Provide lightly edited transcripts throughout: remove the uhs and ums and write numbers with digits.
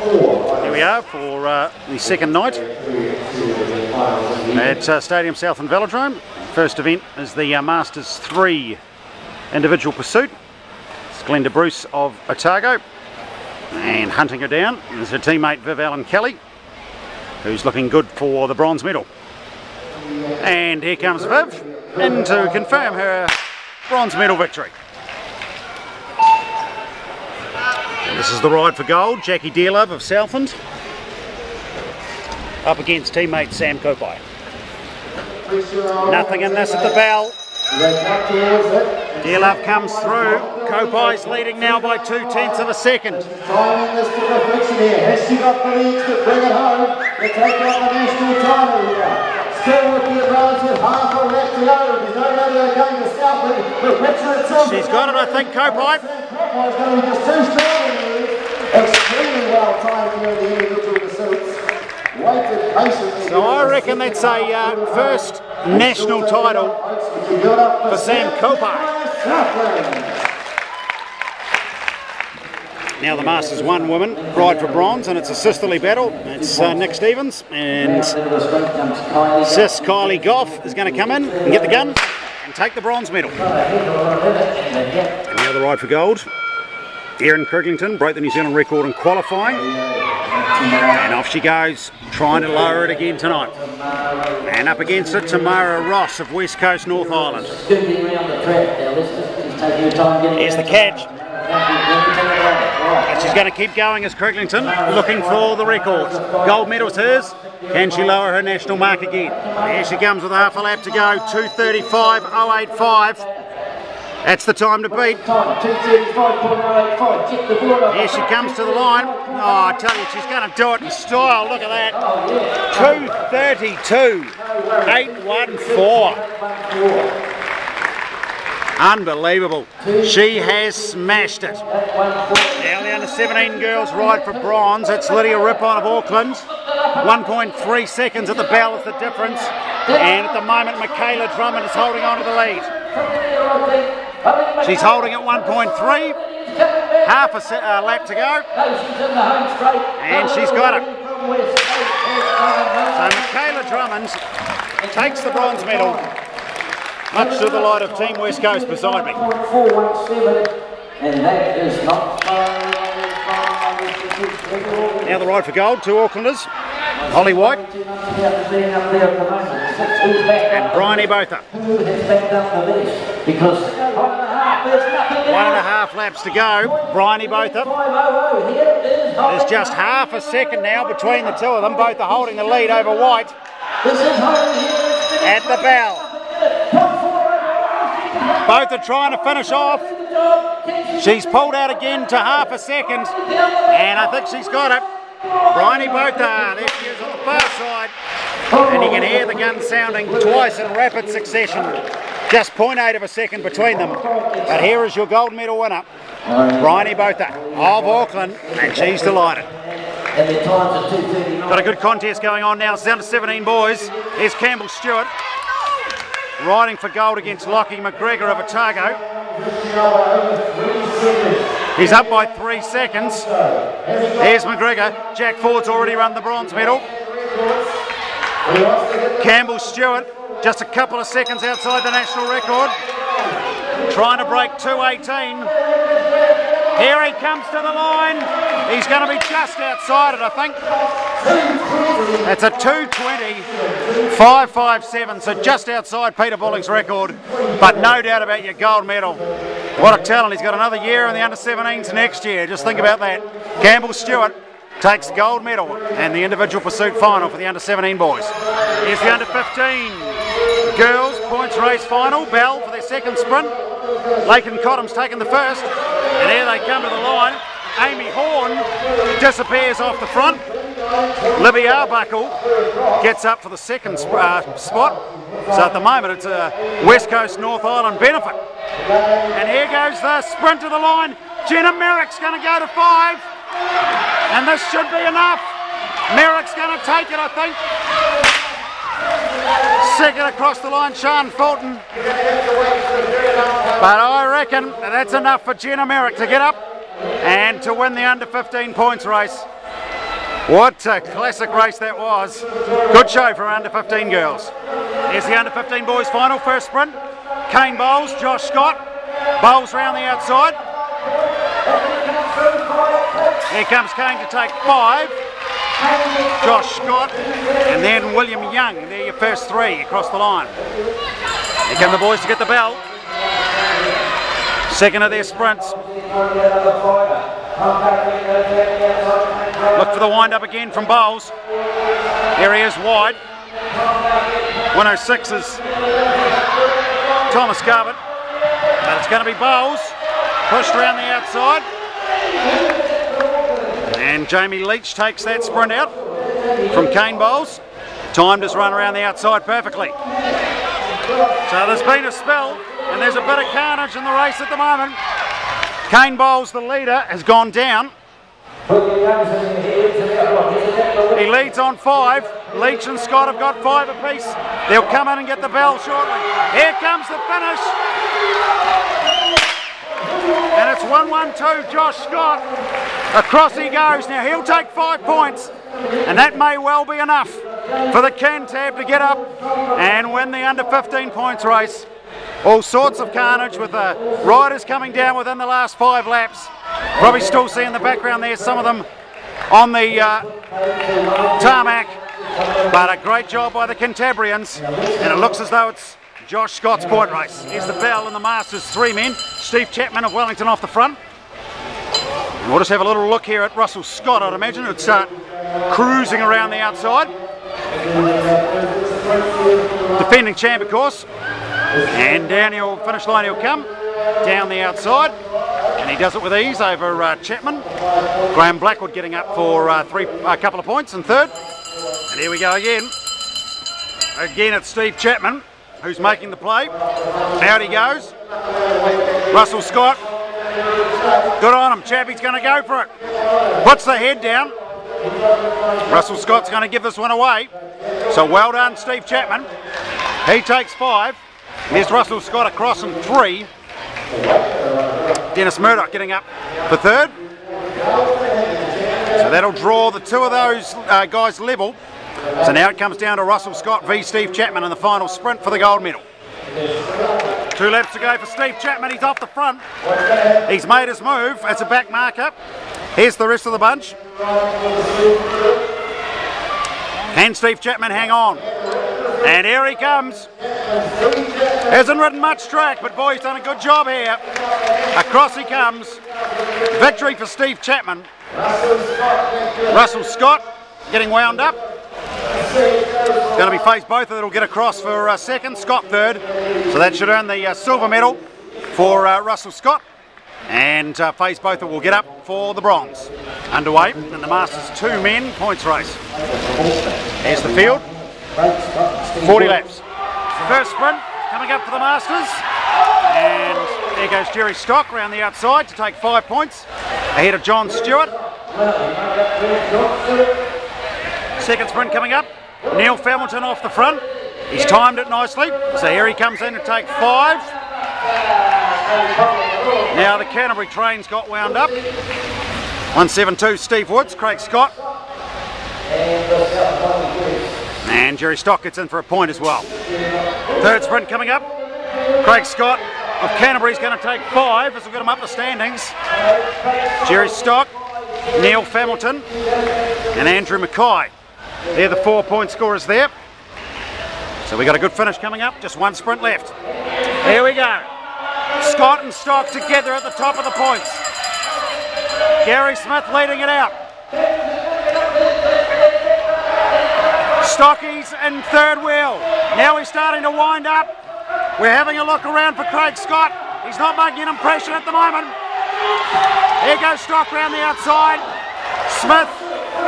Here we are for the second night at Stadium South and Velodrome. First event is the Masters 3 individual pursuit. It's Glenda Bruce of Otago, and hunting her down is her teammate Viv Allen Kelly, who's looking good for the bronze medal. And here comes Viv in to confirm her bronze medal victory. This is the ride for gold, Jackie Dearlove of Southland, up against teammate Sam Kopai. Nothing in this at the bell. Dearlove comes through. Kopai's leading now by 2/10 of a second. Timing this to reflection here. Has she got the leads to bring it home? To take on the national title here. Still with the advantage with half a lap to go. There's no doubt going to Southland. But Richard itself. She's got it, I think, Kopai. Kopai's going to be just too strong in here. Extremely well timed here in the individual pursuits. Waited patiently. So I reckon that's a first national title for Sam Kopai. Now the Masters 1 women ride for bronze, and it's a sisterly battle. It's Nick Stevens and Sis Kylie Goff is going to come in and get the gun and take the bronze medal. And now the ride for gold. Erin Criglington broke the New Zealand record in qualifying, and off she goes, trying to lower it again tonight. And up against it, Tamara Ross of West Coast North Island. Here's the catch. And she's going to keep going as Criglington, looking for the record. Gold medal's hers. Can she lower her national mark again? Here she comes with half a lap to go, 2:35.085. That's the time to beat. Here she comes to the line. Oh, I tell you, she's going to do it in style. Look at that. 2:32.814. Unbelievable. She has smashed it. Now the under-17 girls ride for bronze. It's Lydia Rippon of Auckland. 1.3 seconds at the bell is the difference. And at the moment, Michaela Drummond is holding on to the lead. She's holding at 1.3. Half a lap to go. And she's got it. So Michaela Drummond takes the bronze medal, much to the light of Team West Coast beside me. Now the ride for gold, two Aucklanders, Holly White and Bryony Botha. 1.5 laps to go. Bryony Botha. There's just half a second now between the two of them. Both are holding the lead over White at the bell. Both are trying to finish off. She's pulled out again to half a second, and I think she's got it. Bryony Botha, there she is on the far side, and you can hear the gun sounding twice in rapid succession. Just 0.8 of a second between them. But here is your gold medal winner, Bryony Botha of Auckland, and she's delighted. Got a good contest going on now. It's down to 17 boys. Here's Campbell Stewart riding for gold against Lockie McGregor of Otago. He's up by 3 seconds. There's McGregor. Jack Ford's already run the bronze medal. Campbell Stewart just a couple of seconds outside the national record, trying to break 2:18. Here he comes to the line. He's going to be just outside it, I think. That's a 2:20.557, so just outside Peter Bulling's record, but no doubt about your gold medal. What a talent. He's got another year in the under-17s next year. Just think about that. Campbell Stewart takes gold medal and the individual pursuit final for the under-17 boys. Here's the under-15 girls points race final. Bell for their second sprint. Lakin Cotham's taken the first, and here they come to the line. Amy Horn disappears off the front. Libby Arbuckle gets up for the second spot. So at the moment it's a West Coast North Island benefit. And here goes the sprint to the line. Jenna Merrick's going to go to 5. And this should be enough. Merrick's going to take it, I think. Second across the line, Sian Fulton. But I reckon that's enough for Jenna Merrick to get up and to win the under-15 points race. What a classic race that was. Good show from under 15 girls. Here's the under 15 boys final, first sprint. Kane Bowles, Josh Scott. Bowles round the outside. Here comes Kane to take 5. Josh Scott and then William Young. They're your first 3 across the line. Here come the boys to get the bell. Second of their sprints. Look for the wind up again from Bowles. Here he is wide. 106 is Thomas Garbutt. But it's going to be Bowles. Pushed around the outside. And Jamie Leach takes that sprint out from Kane Bowles. Timed his run around the outside perfectly. So there's been a spell and there's a bit of carnage in the race at the moment. Kane Bowles, the leader, has gone down. He leads on 5. Leach and Scott have got 5 apiece. They'll come in and get the bell shortly. Here comes the finish. And it's 1-1-2, Josh Scott. Across he goes. Now he'll take 5 points. And that may well be enough for the Cantab to get up and win the under 15 points race. All sorts of carnage with the riders coming down within the last 5 laps. Probably still see in the background there some of them on the tarmac. But a great job by the Cantabrians. And it looks as though it's Josh Scott's point race. Here's the bell and the Masters 3 men. Steve Chapman of Wellington off the front. And we'll just have a little look here at Russell Scott, I'd imagine. It'd start cruising around the outside. Defending champ, of course. And down he'll finish line he'll come, down the outside, and he does it with ease over Chapman. Graham Blackwood getting up for a couple of points in third. And here we go again. Again it's Steve Chapman who's making the play. Out he goes. Russell Scott. Good on him, Chappie's going to go for it. Puts the head down. Russell Scott's going to give this one away. So well done, Steve Chapman. He takes 5. There's Russell Scott across in 3. Dennis Murdoch getting up for third. So that'll draw the 2 of those guys level. So now it comes down to Russell Scott v Steve Chapman in the final sprint for the gold medal. 2 laps to go for Steve Chapman. He's off the front. He's made his move. It's a back marker. Here's the rest of the bunch. Can Steve Chapman hang on? And here he comes. Hasn't ridden much track, but boy, he's done a good job here. Across he comes. Victory for Steve Chapman. Russell Scott getting wound up. Going to be faced both of them. Will get across for second. Scott third. So that should earn the silver medal for Russell Scott. And face both of them will get up for the bronze. Underway in the Masters 2 men points race. Here's the field. 40 laps. First sprint coming up for the Masters. And there goes Jerry Stock around the outside to take 5 points. Ahead of John Stewart. Second sprint coming up. Neil Hamilton off the front. He's timed it nicely. So here he comes in to take 5. Now the Canterbury train's got wound up. 172 Steve Woods, Craig Scott. And Jerry Stock gets in for a point as well. Third sprint coming up. Craig Scott of Canterbury's going to take 5 as we've got him up the standings. Jerry Stock, Neil Hamilton and Andrew Mackay. They're the 4-point scorers there. So we got a good finish coming up. Just 1 sprint left. Here we go. Scott and Stock together at the top of the points. Gary Smith leading it out. Stocky's in third wheel. Now he's starting to wind up. We're having a look around for Craig Scott. He's not making an impression at the moment. Here goes Stock round the outside. Smith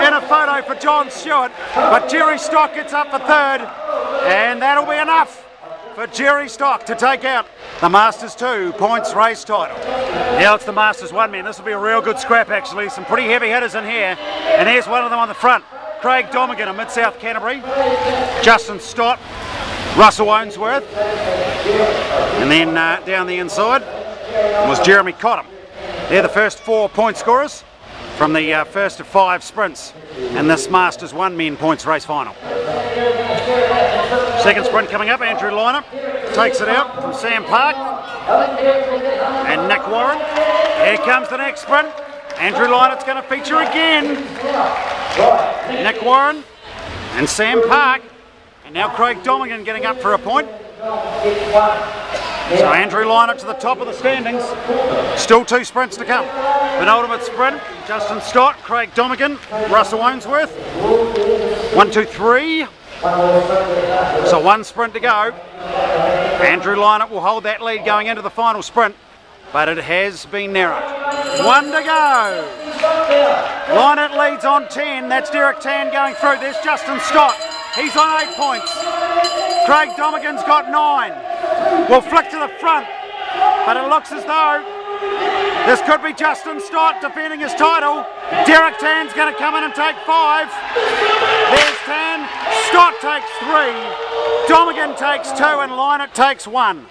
in a photo for John Stewart, but Jerry Stock gets up for third, and that'll be enough for Jerry Stock to take out the Masters 2 points race title. Now it's the Masters 1 men. This will be a real good scrap actually. Some pretty heavy hitters in here, and here's one of them on the front. Craig Domigan of Mid-South Canterbury, Justin Stott, Russell Owensworth, and then down the inside was Jeremy Cottam. They're the first 4 point scorers. from the first of 5 sprints in this Masters 1 men points race final. Second sprint coming up, Andrew Liner takes it out from Sam Park and Nick Warren. Here comes the next sprint. Andrew Liner's going to feature again. Nick Warren and Sam Park, and now Craig Domigan getting up for a point. So Andrew Liner to the top of the standings. Still 2 sprints to come. Penultimate sprint, Justin Stott, Craig Domigan, Russell Ainsworth. 1, 2, 3. So 1 sprint to go. Andrew Liner will hold that lead going into the final sprint, but it has been narrowed. 1 to go. Liner leads on 10. That's Derek Tan going through. There's Justin Stott. He's on 8 points. Craig Domigan's got 9. Will flick to the front, but it looks as though this could be Justin Stott defending his title. Derek Tan's going to come in and take 5. There's Tan. Stott takes 3. Domigan takes 2 and Liner takes 1.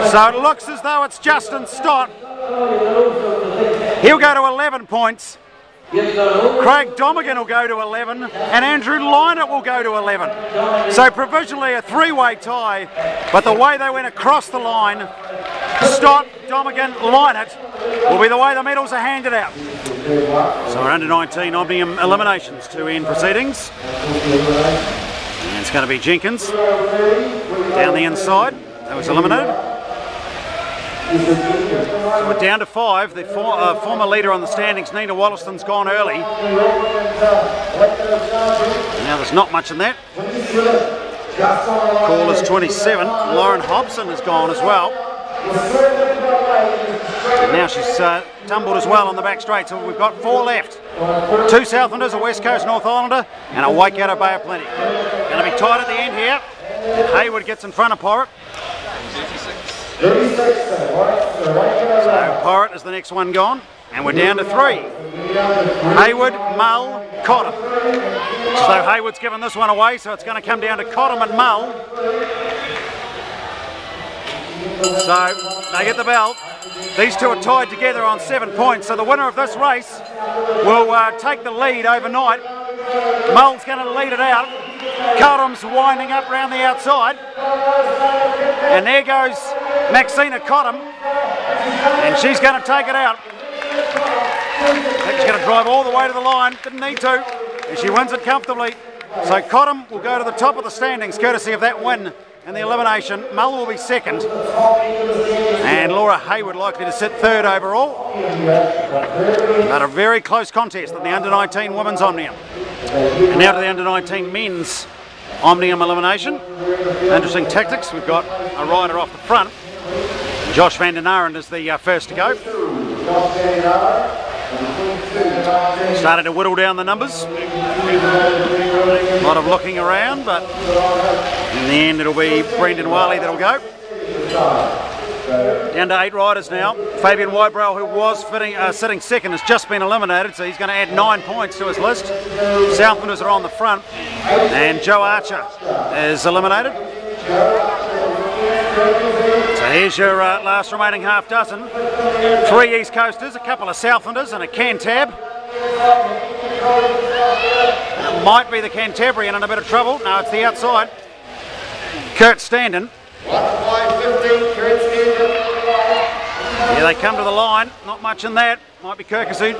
So it looks as though it's Justin Stott. He'll go to 11 points. Craig Domigan will go to 11 and Andrew Liner will go to 11. So provisionally a 3-way tie, but the way they went across the line, Stott, Domigan, Lynott, will be the way the medals are handed out. So we're under 19 Omnium eliminations to end proceedings. And it's going to be Jenkins down the inside, that was eliminated. So we're down to 5. The former leader on the standings, Nina Wollaston's gone early. Now there's not much in that. Call is 27. Lauren Hobson has gone as well. And now she's tumbled as well on the back straight. So we've got 4 left. 2 Southlanders, a West Coast North Islander, and a Waikato Bay of Plenty. Going to be tight at the end here. And Hayward gets in front of Porritt. So Porritt is the next one gone, and we're down to 3. Hayward, Mull, Cottam. So Hayward's given this one away, so it's going to come down to Cottam and Mull. So they get the belt. These 2 are tied together on 7 points, so the winner of this race will take the lead overnight. Mull's going to lead it out. Cottam's winding up round the outside. And there goes Maxina Cottam. And she's going to take it out. I think she's going to drive all the way to the line. Didn't need to. And she wins it comfortably. So Cottam will go to the top of the standings, courtesy of that win in the elimination. Mull will be second. And Laura Hayward likely to sit 3rd overall. But a very close contest in the under-19 women's Omnium. And now to the under-19 men's Omnium elimination. Interesting tactics. We've got a rider off the front. Josh van den Arend is the first to go. Started to whittle down the numbers. A lot of looking around, but in the end it'll be Brendan Wiley that'll go. Down to 8 riders now. Fabian Wybrow, who was sitting second, has just been eliminated, so he's going to add 9 points to his list. Southlanders are on the front, and Joe Archer is eliminated. So here's your last remaining half dozen. 3 East Coasters, a couple of Southlanders and a Cantab. It might be the Cantabrian in a bit of trouble. No, it's the outside. Kurt Standen. Here they come to the line. Not much in that. Might be Kirkazoo.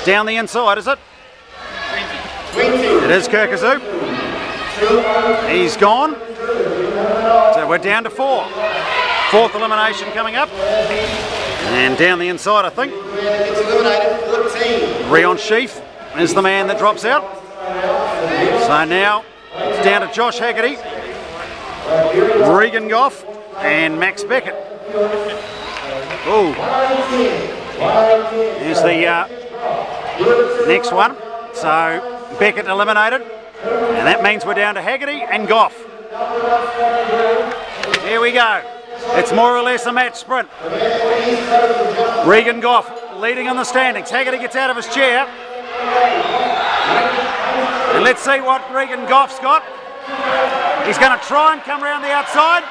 Down the inside, is it? It is Kirkazoo. He's gone. So we're down to 4. 4th elimination coming up. And down the inside, I think. Rion Sheaf is the man that drops out. So now it's down to Josh Haggerty, Regan Goff and Max Beckett. Oh, here's the next one. So Beckett eliminated, and that means we're down to Haggerty and Goff. Here we go. It's more or less a match sprint. Regan Goff leading on the standings. Haggerty gets out of his chair. And let's see what Regan Goff's got. He's going to try and come around the outside.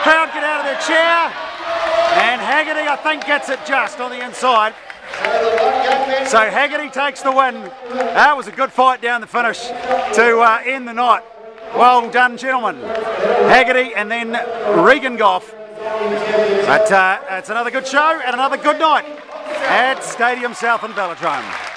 Crowd get out of their chair. And Haggerty, I think, gets it just on the inside. So Haggerty takes the win. That was a good fight down the finish to end the night. Well done, gentlemen. Haggerty and then Regan Goff. But it's another good show and another good night at Stadium South in Velodrome.